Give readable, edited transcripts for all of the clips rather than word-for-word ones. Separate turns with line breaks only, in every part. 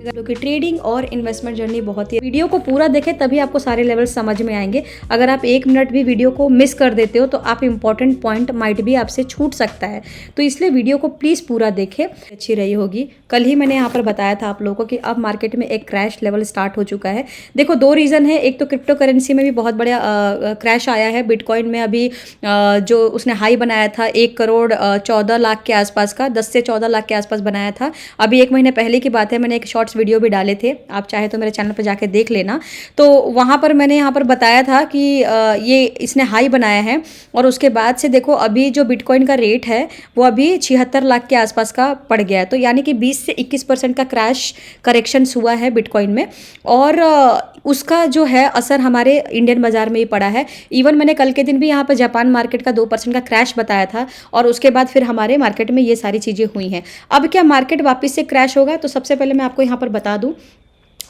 क्योंकि ट्रेडिंग और investment journey बहुत ही, वीडियो को पूरा देखें तभी आपको सारे लेवल समझ में आएंगे। अगर आप 1 मिनट भी वीडियो को मिस कर देते हो तो आप इंपॉर्टेंट पॉइंट माइट भी आपसे छूट सकता है। तो इसलिए वीडियो को प्लीज़ पूरा देखें, अच्छी रही होगी। कल ही मैंने यहाँ पर बताया था आप लोगों को कि अब मार्केट में एक क्रैश लेवल स्टार्ट हो चुका है। देखो 2 रीज़न है, एक तो क्रिप्टो करेंसी में भी बहुत बड़ा क्रैश आया है। बिटकॉइन में अभी जो उसने हाई बनाया था 1,14,00,000 के आसपास का, 10 से 14 लाख के आसपास बनाया था। अभी 1 महीने पहले की बात है, मैंने एक शॉर्ट्स वीडियो भी डाले थे, आप चाहे तो मेरे चैनल पर जाके देख लेना। तो वहाँ पर मैंने यहाँ पर बताया था कि ये इसने हाई बनाया है और उसके बाद से देखो अभी जो बिटकॉइन का रेट है वो अभी 76 लाख के आसपास का पड़ गया है। तो यानी कि 20 से 21% का क्रैश करेक्शंस हुआ है बिटकॉइन में, और उसका जो है असर हमारे इंडियन बाजार में ही पड़ा है। इवन मैंने कल के दिन भी यहाँ पर जापान मार्केट का 2% का क्रैश बताया था, और उसके बाद फिर हमारे मार्केट में ये सारी चीज़ें हुई हैं। अब क्या मार्केट वापस से क्रैश होगा? तो सबसे पहले मैं आपको यहाँ पर बता दूँ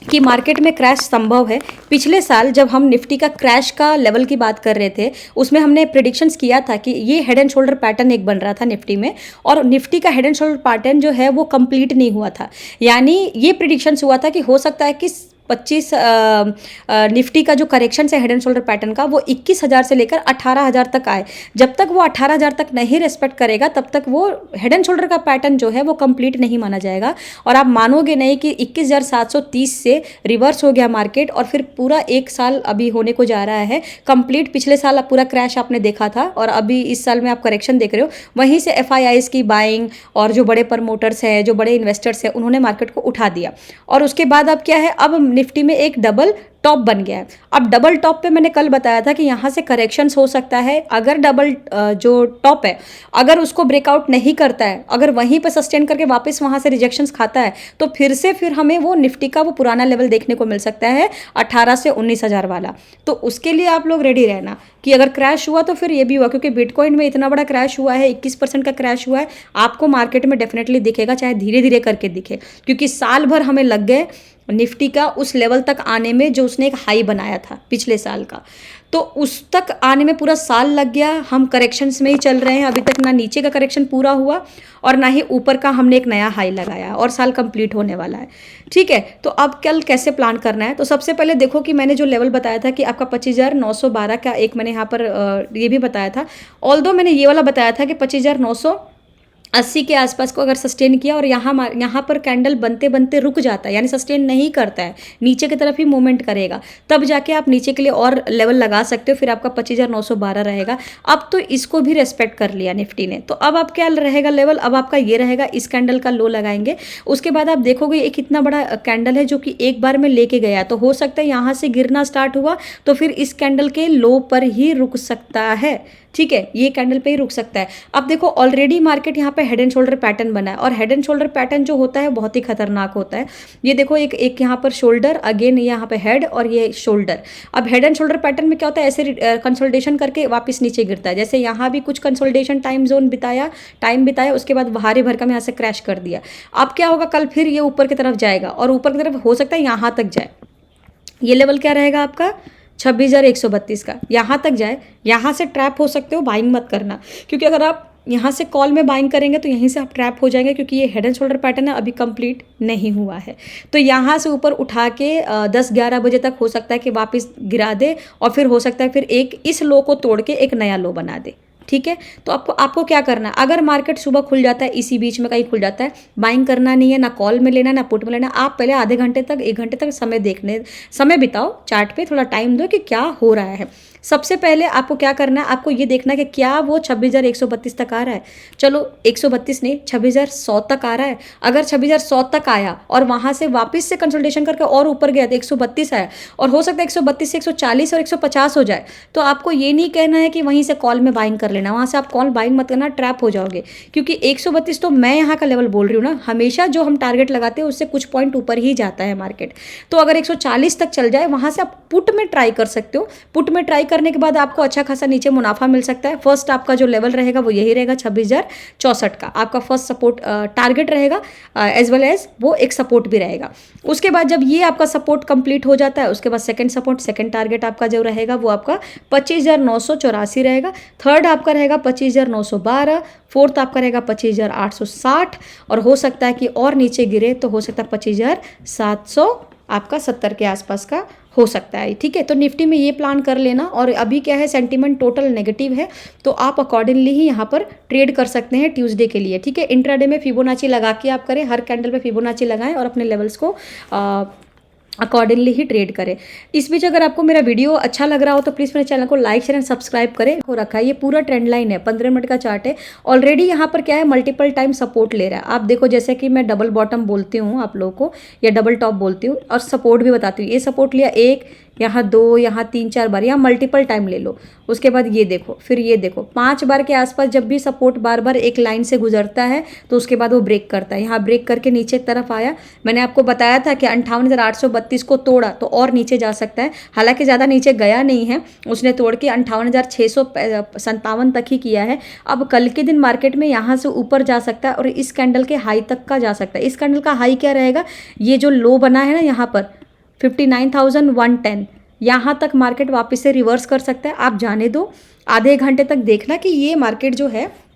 कि मार्केट में क्रैश संभव है। पिछले साल जब हम निफ्टी का क्रैश का लेवल की बात कर रहे थे, उसमें हमने प्रेडिक्शंस किया था कि ये हेड एंड शोल्डर पैटर्न एक बन रहा था निफ्टी में, और निफ्टी का हेड एंड शोल्डर पैटर्न जो है वो कंप्लीट नहीं हुआ था। यानी ये प्रेडिक्शंस हुआ था कि हो सकता है कि 25 निफ्टी का जो करेक्शन है हेड एंड शोल्डर पैटर्न का, वो 21,000 से लेकर 18,000 तक आए। जब तक वो 18,000 तक नहीं रेस्पेक्ट करेगा तब तक वो हेड एंड शोल्डर का पैटर्न जो है वो कंप्लीट नहीं माना जाएगा। और आप मानोगे नहीं कि 21,730 से रिवर्स हो गया मार्केट, और फिर पूरा 1 साल अभी होने को जा रहा है कंप्लीट। पिछले साल आप पूरा क्रैश आपने देखा था, और अभी इस साल में आप करेक्शन देख रहे हो। वहीं से FIIs की बाइंग और जो बड़े प्रमोटर्स हैं, जो बड़े इन्वेस्टर्स हैं, उन्होंने मार्केट को उठा दिया। और उसके बाद अब क्या है, अब निफ्टी में एक डबल टॉप बन गया है। अब डबल टॉप पे मैंने कल बताया था कि यहाँ से करेक्शंस हो सकता है। अगर डबल जो टॉप है अगर उसको ब्रेकआउट नहीं करता है, अगर वहीं पे सस्टेन करके वापस वहाँ से रिजेक्शंस खाता है, तो फिर हमें वो निफ्टी का वो पुराना लेवल देखने को मिल सकता है 18 से 19,000 वाला। तो उसके लिए आप लोग रेडी रहना कि अगर क्रैश हुआ तो फिर ये भी हुआ, क्योंकि बिटकॉइन में इतना बड़ा क्रैश हुआ है, 21% का क्रैश हुआ है। आपको मार्केट में डेफिनेटली दिखेगा, चाहे धीरे धीरे करके दिखे, क्योंकि साल भर हमें लग गए निफ्टी का उस लेवल तक आने में जो उसने एक हाई बनाया था पिछले साल का। तो उस तक आने में पूरा साल लग गया। हम करेक्शंस में ही चल रहे हैं, अभी तक ना नीचे का करेक्शन पूरा हुआ और ना ही ऊपर का हमने एक नया हाई लगाया, और साल कंप्लीट होने वाला है। ठीक है, तो अब कल कैसे प्लान करना है? तो सबसे पहले देखो कि मैंने जो लेवल बताया था कि आपका 25,912 का एक मैंने यहाँ पर ये भी बताया था। ऑल्दो मैंने ये वाला बताया था कि 25,980 के आसपास को अगर सस्टेन किया और यहाँ पर कैंडल बनते बनते रुक जाता है, यानी सस्टेन नहीं करता है, नीचे की तरफ ही मूवमेंट करेगा, तब जाके आप नीचे के लिए और लेवल लगा सकते हो। फिर आपका 25,912 रहेगा। अब तो इसको भी रेस्पेक्ट कर लिया निफ्टी ने, तो अब आप क्या रहेगा लेवल? अब आपका ये रहेगा, इस कैंडल का लो लगाएंगे। उसके बाद आप देखोगे एक इतना बड़ा कैंडल है जो कि एक बार में लेके गया, तो हो सकता है यहाँ से गिरना स्टार्ट हुआ तो फिर इस कैंडल के लो पर ही रुक सकता है। ठीक है, ये कैंडल पे ही रुक सकता है। अब देखो ऑलरेडी मार्केट यहाँ पे हेड एंड शोल्डर पैटर्न बना है, और हेड एंड शोल्डर पैटर्न जो होता है बहुत ही खतरनाक होता है। ये देखो एक यहाँ पर शोल्डर, अगेन यहाँ पे हेड और ये शोल्डर। अब हेड एंड शोल्डर पैटर्न में क्या होता है, ऐसे कंसोलिडेशन करके वापस नीचे गिरता है। जैसे यहाँ भी कुछ कंसोलिडेशन टाइम बिताया, उसके बाद भारी भरकम यहाँ से क्रैश कर दिया। अब क्या होगा, कल फिर ये ऊपर की तरफ जाएगा, और ऊपर की तरफ हो सकता है यहाँ तक जाए। ये लेवल क्या रहेगा आपका 26,132 का, यहाँ तक जाए। यहाँ से ट्रैप हो सकते हो, बाइंग मत करना, क्योंकि अगर आप यहाँ से कॉल में बाइंग करेंगे तो यहीं से आप ट्रैप हो जाएंगे, क्योंकि ये हेड एंड शोल्डर पैटर्न है, अभी कंप्लीट नहीं हुआ है। तो यहाँ से ऊपर उठा के 10-11 बजे तक हो सकता है कि वापस गिरा दे, और फिर हो सकता है फिर एक इस लो को तोड़ के एक नया लो बना दे। ठीक है, तो आपको क्या करना है, अगर मार्केट सुबह खुल जाता है, इसी बीच में कहीं खुल जाता है, बाइंग करना नहीं है, ना कॉल में लेना ना पुट में लेना। आप पहले आधे घंटे तक 1 घंटे तक समय बिताओ, चार्ट पे थोड़ा टाइम दो कि क्या हो रहा है। सबसे पहले आपको क्या करना है, आपको ये देखना है कि क्या वो 26,132 तक आ रहा है। चलो 132 नहीं, 26,100 तक आ रहा है। अगर 26,100 तक आया और वहाँ से वापस से कंसल्टेशन करके और ऊपर गया तो 132 आया, और हो सकता है 132 से 140 और 150 हो जाए। तो आपको ये नहीं कहना है कि वहीं से कॉल में बाइंग कर लेना, वहाँ से आप कॉल बाइंग मत करना, ट्रैप हो जाओगे। क्योंकि 132 तो मैं यहाँ का लेवल बोल रही हूँ ना, हमेशा जो हम टारगेट लगाते हैं उससे कुछ पॉइंट ऊपर ही जाता है मार्केट। तो अगर 140 तक चल जाए, वहाँ से आप पुट में ट्राई कर सकते हो। पुट में ट्राई करने के बाद आपको अच्छा खासा नीचे मुनाफा मिल सकता है। फर्स्ट आपका जो लेवल रहेगा वो यही रहेगा 26,064 का, आपका फर्स्ट सपोर्ट टारगेट रहेगा, एज वेल एज वो एक सपोर्ट भी रहेगा। उसके बाद जब ये आपका सपोर्ट कंप्लीट हो जाता है, उसके बाद सेकंड सपोर्ट, सेकंड टारगेट आपका जो रहेगा वो आपका 25,984 रहेगा, थर्ड आपका रहेगा 25,912, फोर्थ आपका रहेगा 25,860, और हो सकता है कि और नीचे गिरे तो हो सकता है 25,700 आपका 70 के आसपास का हो सकता है। ठीक है, तो निफ्टी में ये प्लान कर लेना। और अभी क्या है, सेंटीमेंट टोटल नेगेटिव है, तो आप अकॉर्डिंगली ही यहाँ पर ट्रेड कर सकते हैं ट्यूसडे के लिए। ठीक है, इंट्राडे में फिबोनाची लगा के आप करें, हर कैंडल पे फिबोनाची लगाएं और अपने लेवल्स को अकॉर्डिंगली ही ट्रेड करें। इस बीच अगर आपको मेरा वीडियो अच्छा लग रहा हो तो प्लीज़ मेरे चैनल को लाइक शेयर एंड सब्सक्राइब करें। हो रखा है, ये पूरा ट्रेंड लाइन है, 15 मिनट का चार्ट है। ऑलरेडी यहाँ पर क्या है, मल्टीपल टाइम सपोर्ट ले रहा है। आप देखो, जैसे कि मैं डबल बॉटम बोलती हूँ आप लोगों को, या डबल टॉप बोलती हूँ, और सपोर्ट भी बताती हूँ। ये सपोर्ट लिया, एक, यहाँ 2, यहाँ 3-4 बार, यहाँ मल्टीपल टाइम ले लो। उसके बाद ये देखो, फिर ये देखो, 5 बार के आसपास जब भी सपोर्ट बार बार एक लाइन से गुजरता है तो उसके बाद वो ब्रेक करता है। यहाँ ब्रेक करके नीचे तरफ आया, मैंने आपको बताया था कि 58,832 को तोड़ा तो और नीचे जा सकता है। हालांकि ज़्यादा नीचे गया नहीं है, उसने तोड़ के 58,657 तक ही किया है। अब कल के दिन मार्केट में यहाँ से ऊपर जा सकता है और इस कैंडल के हाई तक का जा सकता है। इस कैंडल का हाई क्या रहेगा, ये जो लो बना है ना यहाँ पर 59,110, यहाँ तक मार्केट वापस से रिवर्स कर सकता है। आप जाने दो, आधे घंटे तक देखना कि ये मार्केट जो है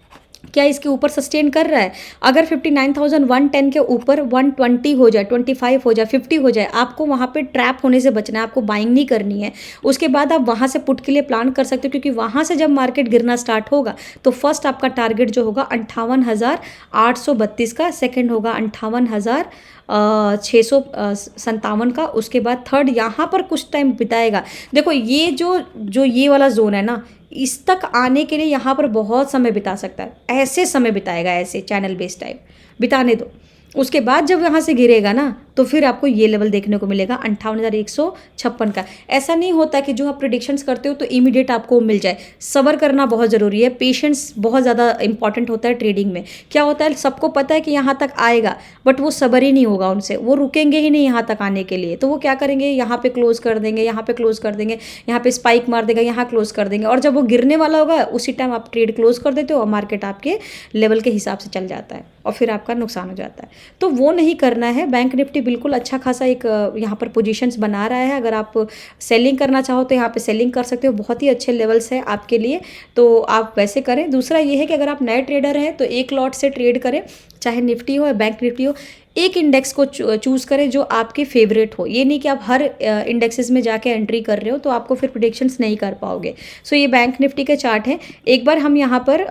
क्या इसके ऊपर सस्टेन कर रहा है। अगर 59,110 के ऊपर 120 हो जाए, 25 हो जाए, 50 हो जाए, आपको वहाँ पे ट्रैप होने से बचना है, आपको बाइंग नहीं करनी है। उसके बाद आप वहाँ से पुट के लिए प्लान कर सकते हो, क्योंकि वहाँ से जब मार्केट गिरना स्टार्ट होगा तो फर्स्ट आपका टारगेट जो होगा 58,832 का, सेकेंड होगा 58,657 का, उसके बाद थर्ड यहाँ पर कुछ टाइम बिताएगा। देखो ये जो ये वाला जोन है ना, इस तक आने के लिए यहाँ पर बहुत समय बिता सकता है, ऐसे समय बिताएगा, ऐसे चैनल बेस टाइप बिताने दो। उसके बाद जब यहाँ से गिरेगा ना तो फिर आपको ये लेवल देखने को मिलेगा 58,156 का। ऐसा नहीं होता कि जो आप प्रिडिक्शंस करते हो तो इमीडिएट आपको मिल जाए। सब्र करना बहुत ज़रूरी है, पेशेंस बहुत ज़्यादा इंपॉर्टेंट होता है ट्रेडिंग में। क्या होता है, सबको पता है कि यहाँ तक आएगा, बट वो सब्र ही नहीं होगा उनसे, वो रुकेंगे ही नहीं यहाँ तक आने के लिए। तो वो क्या करेंगे, यहाँ पे क्लोज कर देंगे, यहाँ पे क्लोज कर देंगे, यहाँ पे स्पाइक मार देगा, यहाँ क्लोज कर देंगे, और जब वो गिरने वाला होगा उसी टाइम आप ट्रेड क्लोज कर देते हो और मार्केट आपके लेवल के हिसाब से चल जाता है और फिर आपका नुकसान हो जाता है। तो वो नहीं करना है। बैंक निफ्टी बिल्कुल अच्छा खासा एक यहाँ पर पोजीशंस बना रहा है। अगर आप सेलिंग करना चाहो तो यहाँ पे सेलिंग कर सकते हो, बहुत ही अच्छे लेवल्स है आपके लिए, तो आप वैसे करें। दूसरा ये है कि अगर आप नए ट्रेडर हैं तो एक लॉट से ट्रेड करें, चाहे निफ्टी हो या बैंक निफ्टी हो। एक इंडेक्स को चूज़ करें जो आपके फेवरेट हो। ये नहीं कि आप हर इंडेक्सेस में जाके एंट्री कर रहे हो तो आपको फिर प्रेडिक्शंस नहीं कर पाओगे। सो ये बैंक निफ्टी के चार्ट है। एक बार हम यहाँ पर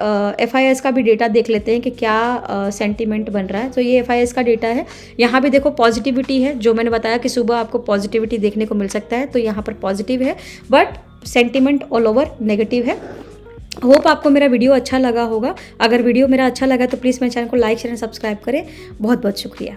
FIS का भी डेटा देख लेते हैं कि क्या सेंटीमेंट बन रहा है। तो ये FIS का डेटा है। यहाँ भी देखो पॉजिटिविटी है, जो मैंने बताया कि सुबह आपको पॉजिटिविटी देखने को मिल सकता है, तो यहाँ पर पॉजिटिव है, but sentiment all over negative है। होप आपको मेरा वीडियो अच्छा लगा होगा। अगर वीडियो मेरा अच्छा लगा तो प्लीज़ मेरे चैनल को लाइक शेयर एंड सब्सक्राइब करें। बहुत बहुत शुक्रिया।